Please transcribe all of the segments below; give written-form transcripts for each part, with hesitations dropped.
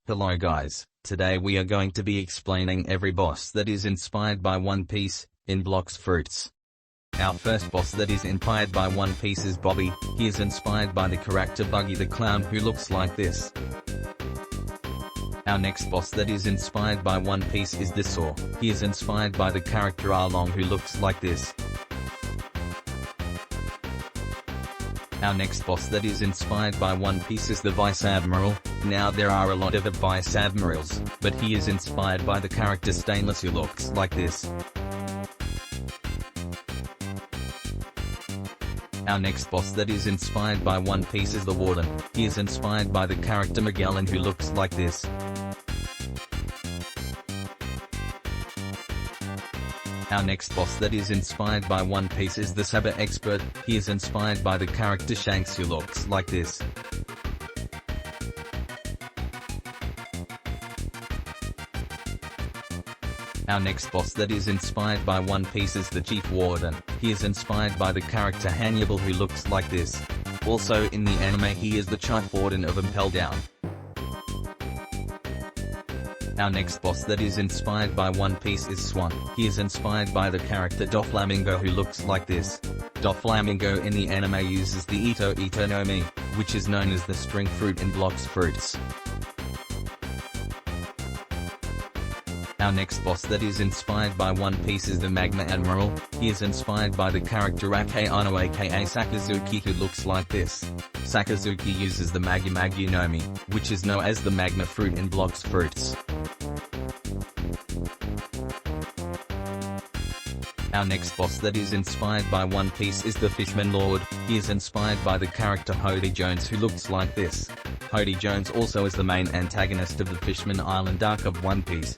Hello guys, today we are going to be explaining every boss that is inspired by One Piece, in Blox Fruits. Our first boss that is inspired by One Piece is Bobby. He is inspired by the character Buggy the Clown who looks like this. Our next boss that is inspired by One Piece is the Saw. He is inspired by the character Arlong who looks like this. Our next boss that is inspired by One Piece is the Vice Admiral. Now there are a lot of Vice Admirals, but he is inspired by the character Stainless who looks like this. Our next boss that is inspired by One Piece is the Warden. He is inspired by the character Magellan who looks like this. Our next boss that is inspired by One Piece is the Saber Expert. He is inspired by the character Shanks who looks like this. Our next boss that is inspired by One Piece is the Chief Warden. He is inspired by the character Hannibal who looks like this. Also in the anime he is the Chief Warden of Impel Down. Our next boss that is inspired by One Piece is Swan. He is inspired by the character Doflamingo who looks like this. Doflamingo in the anime uses the Ito Ito no Mi, which is known as the string fruit in Blox Fruits. Our next boss that is inspired by One Piece is the Magma Admiral. He is inspired by the character Ake Ano aka Sakazuki who looks like this. Sakazuki uses the Magi Magi no Mi, which is known as the Magma Fruit in Blox Fruits. Our next boss that is inspired by One Piece is the Fishman Lord. He is inspired by the character Hody Jones who looks like this. Hody Jones also is the main antagonist of the Fishman Island arc of One Piece.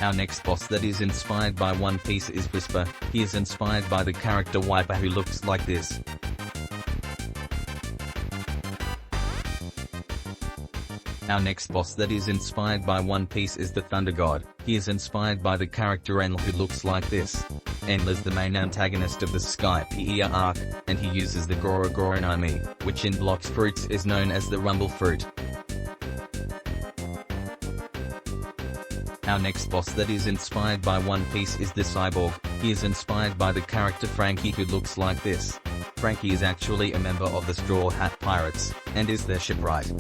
Our next boss that is inspired by One Piece is Whisper. He is inspired by the character Wiper who looks like this. Our next boss that is inspired by One Piece is the Thunder God. He is inspired by the character Enel who looks like this. Enel is the main antagonist of the Sky Piea arc, and he uses the Goro Goro no Mi, which in Blox Fruits is known as the Rumble Fruit. Our next boss that is inspired by One Piece is the Cyborg. He is inspired by the character Frankie who looks like this. Frankie is actually a member of the Straw Hat Pirates, and is their shipwright.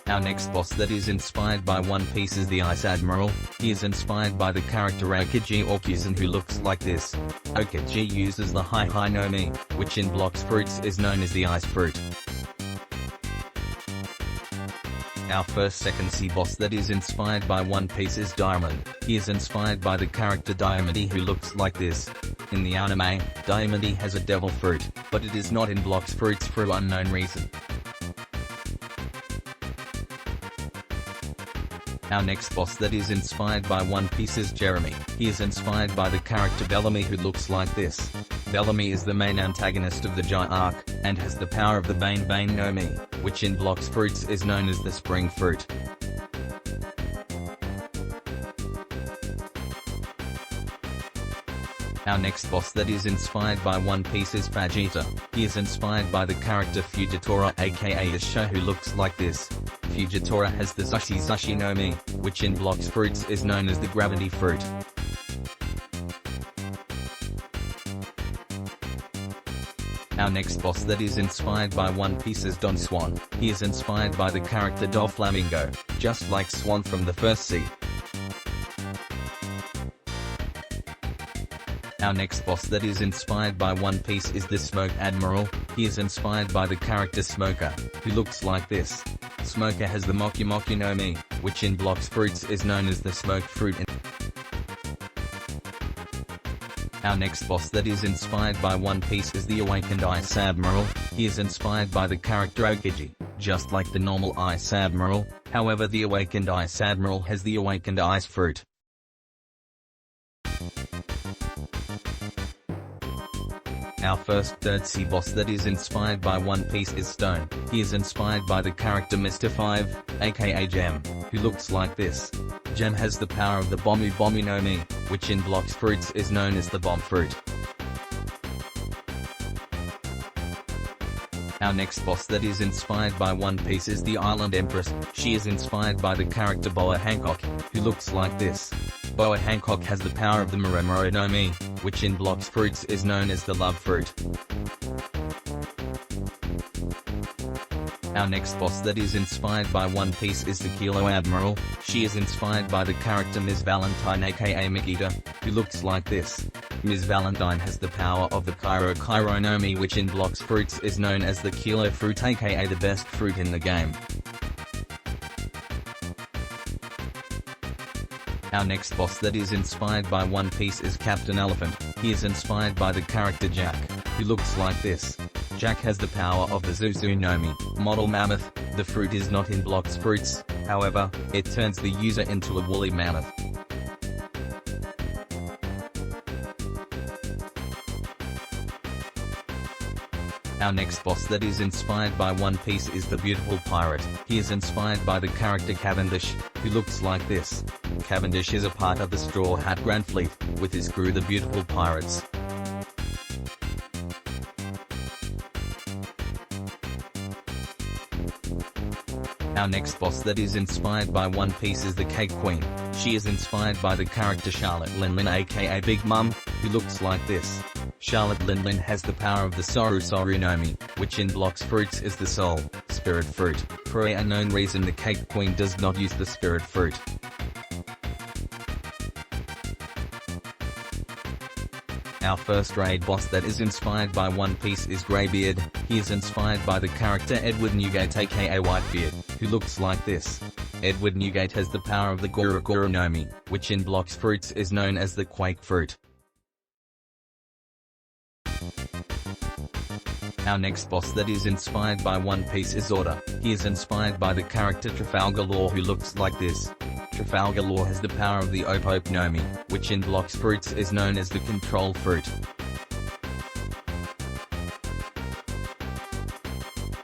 Our next boss that is inspired by One Piece is the Ice Admiral. He is inspired by the character Aokiji Orkuzan who looks like this. Aokiji uses the Hi Hi no Mi, which in Blox Fruits is known as the Ice Fruit. Our first second sea boss that is inspired by One Piece is Diamond. He is inspired by the character Diamondy who looks like this. In the anime, Diamondy has a devil fruit, but it is not in Blox Fruits for unknown reason. Our next boss that is inspired by One Piece is Jeremy. He is inspired by the character Bellamy who looks like this. Bellamy is the main antagonist of the Jai arc, and has the power of the Bane Bane no Mi, which in Blox Fruits is known as the Spring Fruit. Our next boss that is inspired by One Piece is Vegeta. He is inspired by the character Fujitora aka Isha who looks like this. Fujitora has the Zushi Zushi no Mi, which in Blox Fruits is known as the Gravity Fruit. Our next boss that is inspired by One Piece is Don Swan. He is inspired by the character Doflamingo, just like Swan from the first sea. Our next boss that is inspired by One Piece is the Smoke Admiral. He is inspired by the character Smoker, who looks like this. Smoker has the Moki Moki no Mi, which in Blox Fruits is known as the Smoke Fruit. Our next boss that is inspired by One Piece is the Awakened Ice Admiral. He is inspired by the character Aokiji, just like the normal Ice Admiral. However, the Awakened Ice Admiral has the Awakened Ice Fruit. Our first third sea boss that is inspired by One Piece is Stone. He is inspired by the character Mr. 5, aka Gem, who looks like this. Gem has the power of the Bombu Bombu no Mi, which in Blox Fruits is known as the Bomb Fruit. Our next boss that is inspired by One Piece is the Island Empress. She is inspired by the character Boa Hancock, who looks like this. Boa Hancock has the power of the Muromuro no Mi, which in Blox fruits is known as the love fruit. Our next boss that is inspired by One Piece is the Kilo Admiral. She is inspired by the character Ms. Valentine aka Makita, who looks like this. Ms. Valentine has the power of the Kiro no Mi, which in Blox fruits is known as the Kilo fruit aka the best fruit in the game. Our next boss that is inspired by One Piece is Captain Elephant. He is inspired by the character Jack, who looks like this. Jack has the power of the Zuzu no Mi, model mammoth. The fruit is not in Blox fruits, however, it turns the user into a woolly mammoth. Our next boss that is inspired by One Piece is the Beautiful Pirate. He is inspired by the character Cavendish, who looks like this. Cavendish is a part of the Straw Hat Grand Fleet, with his crew the Beautiful Pirates. Our next boss that is inspired by One Piece is the Cake Queen. She is inspired by the character Charlotte Linlin aka Big Mum, who looks like this. Charlotte Linlin has the power of the Soru no Mi, which in Blox fruits is the soul, spirit fruit. For a unknown reason the Cake Queen does not use the spirit fruit. Our first raid boss that is inspired by One Piece is Greybeard. He is inspired by the character Edward Newgate aka Whitebeard, who looks like this. Edward Newgate has the power of the Goro no Mi, which in Blox fruits is known as the Quake fruit. Our next boss that is inspired by One Piece is Order. He is inspired by the character Trafalgar Law, who looks like this. Trafalgar Law has the power of the Opope no Mi, which in Blox fruits is known as the Control fruit.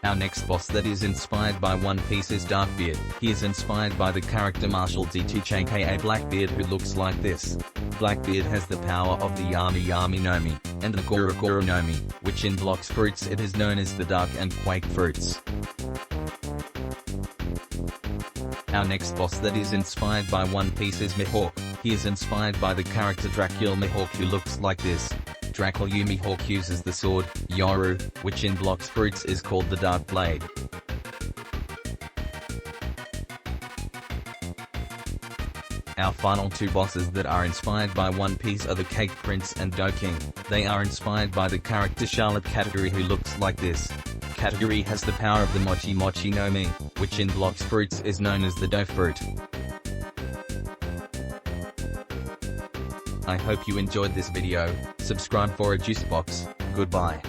Our next boss that is inspired by One Piece is Darkbeard. He is inspired by the character Marshall D2 aka Blackbeard, who looks like this. Blackbeard has the power of the Yami no Mi, and the Goro no Mi, which in Blox fruits it is known as the Dark and Quake fruits. Our next boss that is inspired by One Piece is Mihawk. He is inspired by the character Dracula Mihawk, who looks like this. Dracula Mihawk uses the sword, Yoru, which in Blox fruits is called the Dark Blade. Our final two bosses that are inspired by One Piece are the Cake Prince and Dough King. They are inspired by the character Charlotte Category, who looks like this. Category has the power of the Mochi no Mi, which in Blox fruits is known as the Dough fruit. I hope you enjoyed this video. Subscribe for a juice box. Goodbye.